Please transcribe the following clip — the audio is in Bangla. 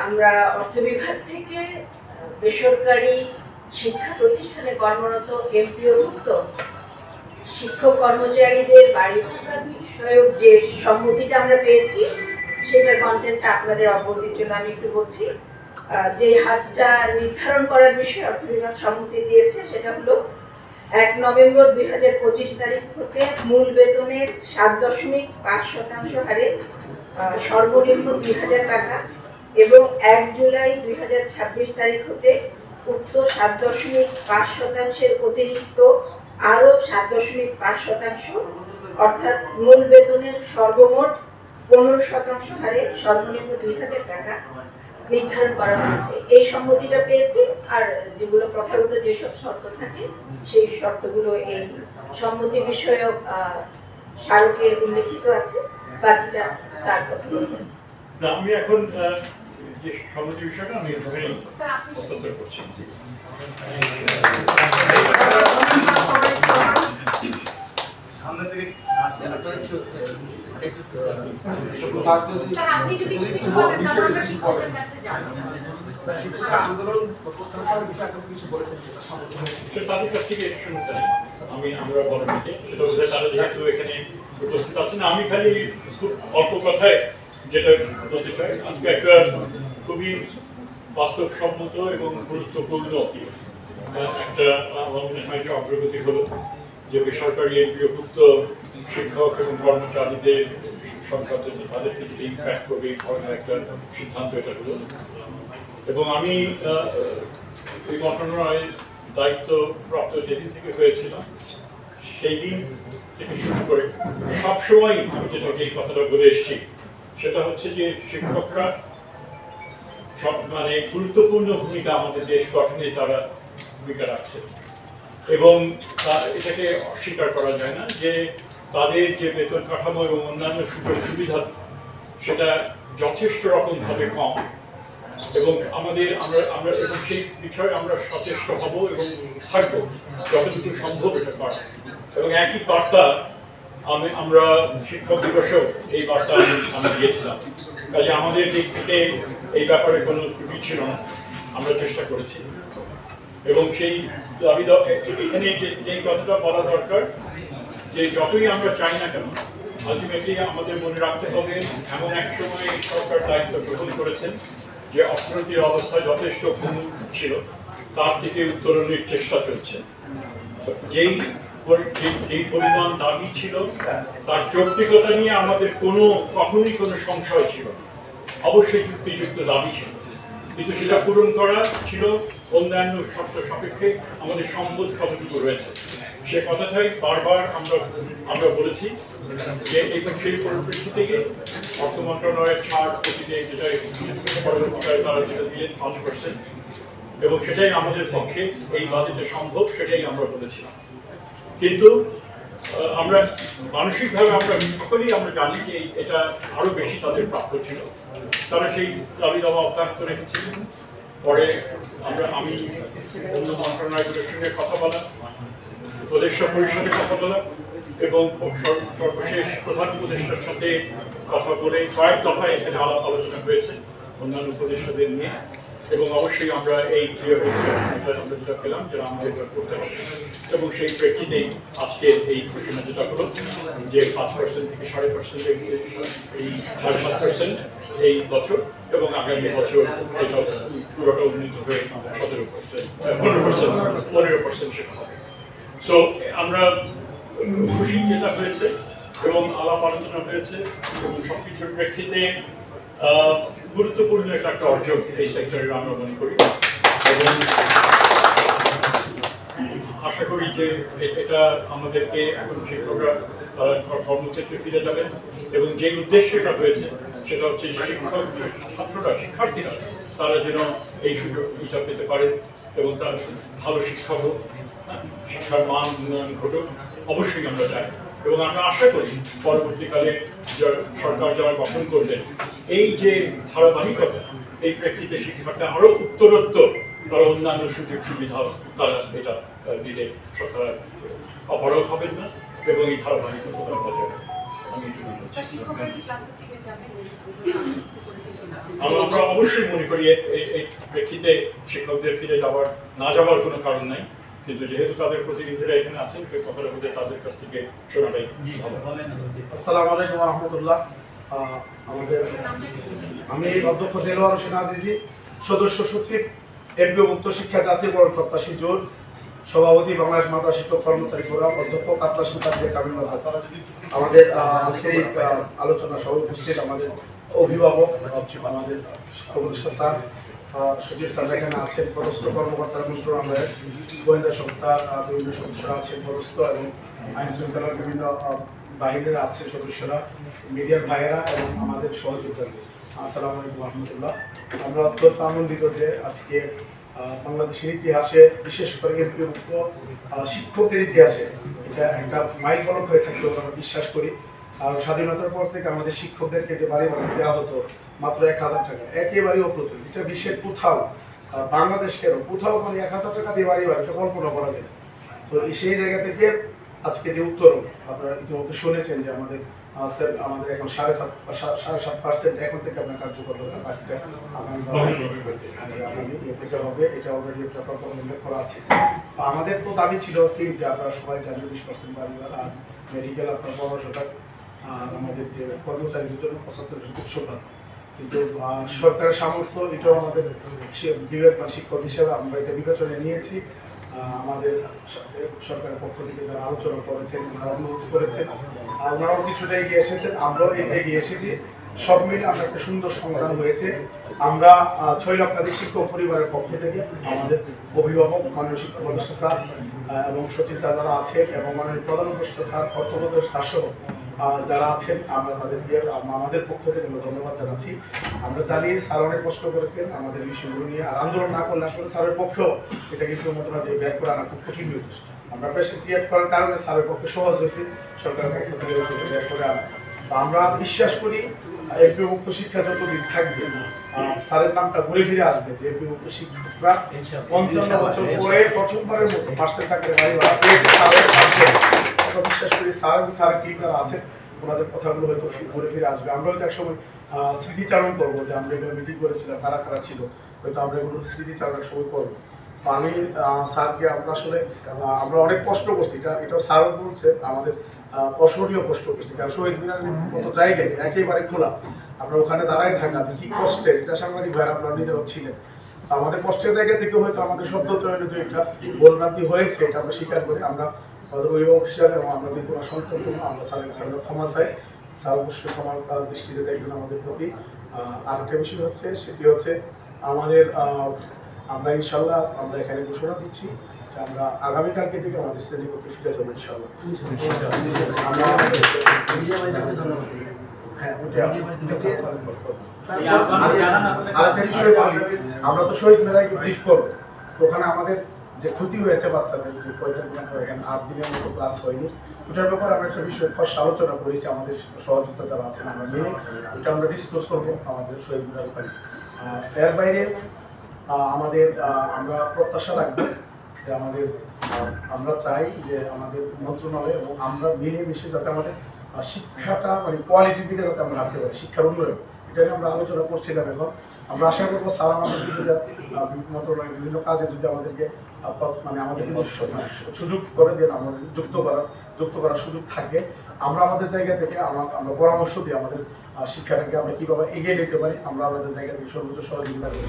আমরা অর্থ বিভাগ থেকে বেসরকারি শিক্ষা প্রতিষ্ঠানে কর্মরত এমপিওভুক্ত শিক্ষক কর্মচারীদের বাড়ি ভাড়া বিষয়ক যে সম্মতিটা আমরা পেয়েছি সেটার কন্টেন্টটা আপনাদের অবগতির জন্য আমি একটু বলছি। যে হারটা নির্ধারণ করার বিষয়ে অর্থ বিভাগ সম্মতি দিয়েছে সেটা হলো 1 নভেম্বর 2025 তারিখ হতে মূল বেতনের 7.5% হারে সর্বনিম্ন 2000 টাকা এবং 1 জুলাই 2026 তারিখ হতে উক্ত 7.5%-এর অতিরিক্ত আরও 7.5% অর্থাৎ মূল বেতনের সর্বমোট 15% হারে সর্বনিম্ন 2000 টাকা নির্ধারণ করা হয়েছে। এই সম্মতিটা পেয়েছি। আর যেগুলো প্রথাগত যেসব শর্ত থাকে সেই শর্তগুলো এই সম্মতি বিষয়ক স্মারকে উল্লেখিত আছে। বাকিটা স্যার কথা বলবেন। আমি এখন যে সম্মতি বিষয়টা আমি প্রস্তুত করছি। সামনে থেকে তাদের কাছ থেকে আমরা বলেন তারা যেহেতু এখানে উপস্থিত আছেন, আমি খালি খুব অল্প কথায় যেটা বলতে চাই, আজকে একটা খুবই বাস্তবসম্মত এবং গুরুত্বপূর্ণ একটা আমার মনে হয় যে অগ্রগতি হলো যে বেসরকারি এমপিওভুক্ত শিক্ষক এবং কর্মচারীদের সংক্রান্ত যে তাদেরকে যে ইম্প্যাক্ট করবে এই ধরনের একটা সিদ্ধান্ত এটা হলো। এবং আমি এই মন্ত্রণালয়ের দায়িত্বপ্রাপ্ত যেদিন থেকে হয়েছিলাম সেই দিন থেকে শুরু করে সবসময় আমি যেটা এই কথাটা বলে এসেছি সেটা হচ্ছে যে শিক্ষকরা সব মানে গুরুত্বপূর্ণ ভূমিকা আমাদের দেশ গঠনে তারা ভূমিকা রাখছে এবং এটাকে অস্বীকার করা যায় না যে তাদের যে বেতন কাঠামো এবং অন্যান্য সুযোগ সুবিধা সেটা যথেষ্ট রকমভাবে কম এবং আমরা এবং সেই বিষয়ে আমরা সচেষ্ট হব এবং থাকবো যতটুকু সম্ভব এটা করা। এবং একই বার্তা আমরা শিক্ষক দিবসেও এই বার্তা আমি দিয়েছিলাম, কাজে আমাদের দিক থেকে এই ব্যাপারে কোনো ত্রুটি ছিল না, আমরা চেষ্টা করেছি। এবং সেই এখানে যেই কথাটা বলা দরকার যে যতই আমরা চাই না কেন আলটিমেটলি আমাদের মনে রাখতে হবে এমন এক সময় সরকার দায়িত্ব গ্রহণ করেছেন যে অর্থনৈতিক অবস্থা যথেষ্ট ভঙ্গুর ছিল, তার থেকে উত্তরণের চেষ্টা চলছে। যেই পরিমাণ দাবি ছিল তার যৌক্তিকতা নিয়ে আমাদের কখনোই কোনো সংশয় ছিল না, অবশ্যই যুক্তিযুক্ত দাবি ছিল, কিন্তু সেটা পূরণ করা ছিল অন্যান্য শর্ত সাপেক্ষে আমাদের সম্পদ কতটুকু রয়েছে সে কথাটাই বারবার আমরা বলেছি যে সেই পরিপ্রেক্ষিতে অর্থ মন্ত্রণালয়ের ছাড় অতীতে যেটা পরবর্তীকালে তারা যেটা দিলেন 5% এবং সেটাই আমাদের পক্ষে এই বাজেটে সম্ভব, সেটাই আমরা বলেছিলাম। কিন্তু আমরা মানসিকভাবে আমরা সকলেই আমরা জানি যে এটা আরো বেশি তাদের প্রাপ্য ছিল, তারা সেই দাবি দাওয়া অব্যাহত রেখেছিলেন। পরে আমি অন্য মন্ত্রণালয়গুলোর সঙ্গে কথা বলা, উপদেষ্টা পরিষদের কথা বলা এবং সর্বশেষ প্রধান উপদেষ্টার সাথে কথা বলে কয়েক দফায় এখানে আলোচনা হয়েছে অন্যান্য উপদেষ্টাদের নিয়ে এবং অবশ্যই আমরা এই আমরা যেটা পেলাম যেটা আমাদের করতে হবে এবং সেই প্রেক্ষিতেই আজকে এই ঘোষণা যেটা হলো যে 5% থেকে 5.5% এই 7.5% এই বছর এবং আগামী বছর এটা পুরোটা উন্নীত হয়ে 15% সেটা হবে। সো আমরা খুশি যেটা হয়েছে এবং আলাপ আলোচনা হয়েছে এবং সবকিছুর প্রেক্ষিতে গুরুত্বপূর্ণ একটা অর্জন এই সেক্টরের আমরা মনে করি এবং আশা করি যে এটা আমাদেরকে এখন শিক্ষকরা তারা কর্মক্ষেত্রে ফিরে যাবেন এবং যে উদ্দেশ্যে এটা হয়েছে সেটা হচ্ছে শিক্ষার্থীরা তারা যেন এই সুযোগটা পেতে পারে এবং তার ভালো শিক্ষা হোক, শিক্ষার মান উন্নয়ন ঘটুক, অবশ্যই আমরা চাই এবং আমরা আশা করি পরবর্তীকালে সরকার যারা গঠন করবেন এই যে ধারাবাহিকতা এই প্রেক্ষিতে শিক্ষার্থী আরো উত্তরোত্তর তারা অন্যান্য সুযোগ সুবিধা তারা এটা দিলে সরকার অপারগ হবেন না এবং এই ধারাবাহিকতা বজায় রাখবেন। আমি আমরা অবশ্যই মনে করি এই প্রেক্ষিতে শিক্ষকদের ফিরে না যাওয়ার কোনো কারণ নাই, কিন্তু যেহেতু তাদের প্রতিনিধিরা এখানে আছেন কথাটা বলতে তাদের কাছ থেকে শোনাটাই ভালো। আসসালামু আলাইকুম ওয়া রাহমাতুল্লাহ। আমি অধ্যক্ষ দেলোয়ার হোসেন আজিজি, সদস্য সচিব এমপিওভুক্ত শিক্ষা জাতীয়করণ প্রত্যাশী জোট, সভাপতি বাংলাদেশ মাদ্রাসা শিক্ষক কর্মচারী ফোরাম, অধ্যক্ষ কাতলা সন্তানদের কামিল মাদ্রাসা। আমাদের আজকের এই আলোচনা সভায় উপস্থিত আমাদের অভিভাবক, আমাদের শিক্ষক উপদেষ্টা স্যার, সচিব স্যার এখানে আছেন, পদস্থ কর্মকর্তারা, মন্ত্রণালয়ের গোয়েন্দা সংস্থার বিভিন্ন সদস্যরা আছেন পদস্থ, এবং আইন শৃঙ্খলার বিভিন্ন বাহিনীর আছেন সদস্যরা, মিডিয়ার ভাইয়েরা এবং আমাদের সহযোগিতা। আসসালামু আলাইকুম রহমতুল্লাহ। আমরা অত্যন্ত আনন্দিত যে আজকে বাংলাদেশের ইতিহাসে, বিশেষ করে এমপিওভুক্ত শিক্ষকের ইতিহাসে এটা একটা মাইল ফলক হয়ে থাকবে বলে আমরা বিশ্বাস করি। আর স্বাধীনতার পর থেকে আমাদের শিক্ষকদেরকে যে বাড়ি বাড়ি দেওয়া হতো মাত্র 1000 টাকা, একেবারেই অপ্রতুল। এটা বিশ্বের কোথাও, বাংলাদেশেরও কোথাও মানে 1000 টাকা দিয়ে বাড়ি বাড়ি এটা কল্পনা করা যায়। তো সেই জায়গা থেকে আজকে যে উত্তরণ আপনারা ইতিমধ্যে শুনেছেন যে আমাদের এখন 7.5% এখন থেকে আপনার কার্যকর হবে, বাকিটা আগামী থেকে হবে, এটা অলরেডি একটা প্রকল্প উল্লেখ করা আছে। তো আমাদের তো দাবি ছিল 3টা, আপনারা সবাই জানেন, 20% বাড়িবার, আর মেডিকেল আপনার 1500 টাকা, আর আমাদের যে কর্মচারীদের জন্য 75% উৎসব ভাতা। কিন্তু সরকারের সামর্থ্য এটাও আমাদের বিবেকবান শিক্ষক হিসেবে আমরা এটা বিবেচনায় নিয়েছি। আমাদের সাথে সরকারের পক্ষ থেকে যারা আলোচনা করেছেন, ওনারা অনুরোধ করেছেন, ওনারাও কিছুটা এগিয়ে এসেছেন, আমরাও এগিয়ে এসেছি। সব মিলে আমরা একটা সুন্দর সমাধান হয়েছে। আমরা 6 লক্ষাধিক শিক্ষক পরিবারের পক্ষ থেকে আমাদের অভিভাবক, মাননীয় শিক্ষক উপদেষ্টা স্যার এবং সচিব যারা আছেন, এবং মাননীয় প্রধান উপদেষ্টা স্যার, অর্থ উপদেষ্টা স্যার সহ যারা আছেন, আমরা তাদেরকে আমাদের পক্ষ থেকে আমরা ধন্যবাদ জানাচ্ছি। আমরা জানি স্যার অনেক কষ্ট করেছেন আমাদের বিষয়গুলো নিয়ে, আর আন্দোলন না করলে আসলে স্যারের পক্ষেও এটা কিন্তু মতনা যে ব্যাক করা না খুব কঠিন হয়েছে। আমরা প্রেশার ক্রিয়েট করার কারণে স্যারের পক্ষে সহজ হয়েছে সরকারের পক্ষ থেকে ব্যাক করে আনা। আমরা বিশ্বাস করি এমপিওভুক্ত শিক্ষা যতদিন থাকবে স্যারের নামটা ঘুরে ফিরে আসবে, যে এমপিওভুক্ত শিক্ষকরা 55 বছর পরে প্রথমবারের মতো পার্সেন্ট আকারে বাড়ি ভাড়া পেয়েছে। আমরা বিশ্বাস করি স্যারের টিম যারা আছে ওনাদের কথাগুলো হয়তো ঘুরে ফিরে আসবে। আমরা হয়তো একসময় স্মৃতিচারণ করবো যে আমরা এগুলো মিটিং করেছিলাম, কারা কারা ছিল, হয়তো আমরা এগুলো স্মৃতিচারণের সময় করবো। আমি স্যারকে আমরা অনেক কষ্ট করছি, এটাও স্যারও বলছে, আমাদের অসহনীয় কষ্ট করছি, কারণ শহীদ মিনারের মতো জায়গায় একেবারে খোলা, আমরা ওখানে দাঁড়াই থাকা যে কি কষ্টের, এটা সাংবাদিক ভাইরা আপনারা নিজেরাও ছিলেন। আমাদের কষ্টের জায়গা থেকে হয়তো আমাদের শব্দ চয়নে তো একটা ভুলভ্রান্তি হয়েছে, এটা আমরা স্বীকার করি। আমরা আমাদের অভিভাবক হিসাবে এবং আমরা যে কোনো সন্তান আমরা স্যারের কাছে আমরা ক্ষমা চাই, স্যার অবশ্যই ক্ষমার দৃষ্টিতে দেখবেন আমাদের প্রতি। আর একটা বিষয় হচ্ছে, সেটি হচ্ছে আমাদের আমরা ইনশাল্লাহ আমরা এখানে ঘোষণা দিচ্ছি যে আমরা আগামীকালকে থেকে আমাদের শ্রেণীকক্ষে ফিরে যাবো ইনশাল্লাহ। আমরা তো শহীদ মেলাকে ব্রিফ করবো, ওখানে আমাদের যে ক্ষতি হয়েছে বাচ্চাদের, যে কয়টা দিন এখানে 8 দিনের মতো ক্লাস হয়নি, ওটার ব্যাপারে আমরা একটা বিষয় ফার্স্ট আলোচনা করেছি আমাদের সহযোগিতা যারা আছেন আমরা মিলে, ওটা আমরা ডিসকাস করবো আমাদের শহীদ মিনার ওখানে। এর বাইরে আমাদের আমরা প্রত্যাশা রাখবো যে আমরা চাই যে আমাদের মন্ত্রণালয় এবং আমরা মিলেমিশে যাতে আমাদের শিক্ষাটা মানে কোয়ালিটির দিকে যাতে আমরা হাঁটতে পারি, শিক্ষার উন্নয়ন, এটা নিয়ে আমরা আলোচনা করছিলাম। এখন আমরা আশা করবো স্যার আমাদের মন্ত্রণালয়ের বিভিন্ন কাজে যদি আমাদেরকে মানে আমাদের সুযোগ করে দেন, আমাদের যুক্ত করার সুযোগ থাকে, আমরা আমাদের জায়গা থেকে আমরা পরামর্শ দিই আমাদের শিক্ষাটাকে আমরা কীভাবে এগিয়ে নিতে পারি, আমরা আমাদের জায়গা থেকে সর্বোচ্চ সহযোগিতা করি।